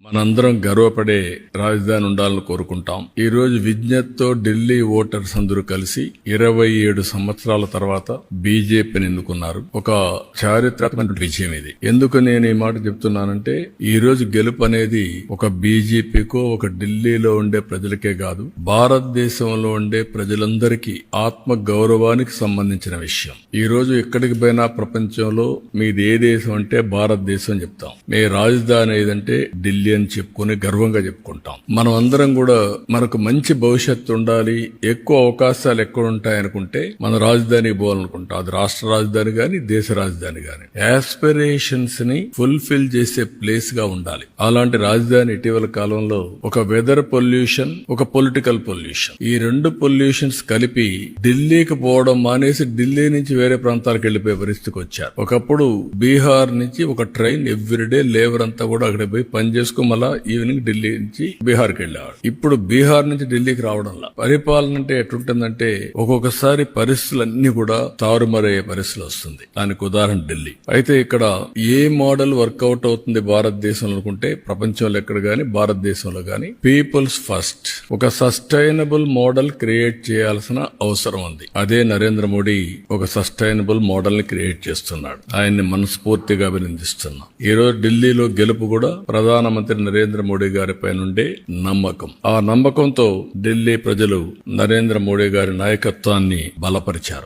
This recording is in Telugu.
మనందరం గర్వపడే రాజధాని ఉండాలని కోరుకుంటాం. ఈ రోజు విజ్ఞతతో ఢిల్లీ ఓటర్స్ అందరూ కలిసి 27 సంవత్సరాల తర్వాత బీజేపీని ఎన్నుకున్నారు. ఒక చారిత్రాత్మక విజయం ఇది. ఎందుకు నేను ఈ మాట చెప్తున్నానంటే, ఈ రోజు గెలుపు అనేది ఒక బీజేపీకో ఒక ఢిల్లీలో ఉండే ప్రజలకే కాదు, భారతదేశంలో ఉండే ప్రజలందరికీ ఆత్మ గౌరవానికి సంబంధించిన విషయం. ఈ రోజు ఎక్కడికి పోయినా ప్రపంచంలో మీది ఏ దేశం అంటే భారతదేశం అని చెప్తాం. మీ రాజధాని ఏదంటే ఢిల్లీ అని చెప్పుకుని గర్వంగా చెప్పుకుంటాం. మనం అందరం కూడా మనకు మంచి భవిష్యత్తు ఉండాలి, ఎక్కువ అవకాశాలు ఎక్కడ ఉంటాయనుకుంటే మన రాజధాని పోవాలనుకుంటాం. అది రాష్ట్ర రాజధాని గాని దేశ రాజధాని గాని యాస్పిరేషన్స్ ని ఫుల్ఫిల్ చేసే ప్లేస్ గా ఉండాలి. అలాంటి రాజధాని ఇటీవల కాలంలో ఒక వెదర్ పొల్యూషన్, ఒక పొలిటికల్ పొల్యూషన్, ఈ రెండు పొల్యూషన్స్ కలిపి ఢిల్లీకి పోవడం మానేసి ఢిల్లీ నుంచి వేరే ప్రాంతాలకు వెళ్లిపోయే పరిస్థితికి వచ్చారు. ఒకప్పుడు బీహార్ నుంచి ఒక ట్రైన్ ఎవ్రీడే లేబర్ అంతా కూడా అక్కడ పోయి పని చేసుకుని మళ్ళా ఈవినింగ్ ఢిల్లీ నుంచి బీహార్కి వెళ్ళేవాడు. ఇప్పుడు బీహార్ నుంచి ఢిల్లీకి రావడంలా పరిపాలన అంటే ఎట్లుంటుందంటే ఒక్కొక్కసారి పరిస్థితులన్నీ కూడా తారుమారయ్యే పరిస్థితులు వస్తుంది. దానికి ఉదాహరణ ఢిల్లీ. అయితే ఇక్కడ ఏ మోడల్ వర్కౌట్ అవుతుంది భారతదేశంలో అనుకుంటే, ప్రపంచంలో ఎక్కడ గాని భారతదేశంలో గాని పీపుల్స్ ఫస్ట్, ఒక సస్టైనబుల్ మోడల్ క్రియేట్ చేయాల్సిన అవసరం ఉంది. అదే నరేంద్ర మోడీ ఒక సస్టైనబుల్ మోడల్ ని క్రియేట్ చేస్తున్నాడు. ఆయన్ని మనస్ఫూర్తిగా అభినందిస్తున్నాం. ఈ రోజు ఢిల్లీలో గెలుపు కూడా ప్రధానమంత్రి నరేంద్ర మోడీ గారిపై నుండే నమ్మకం. ఆ నమ్మకంతో ఢిల్లీ ప్రజలు నరేంద్ర మోడీ గారి నాయకత్వాన్ని బలపరిచారు.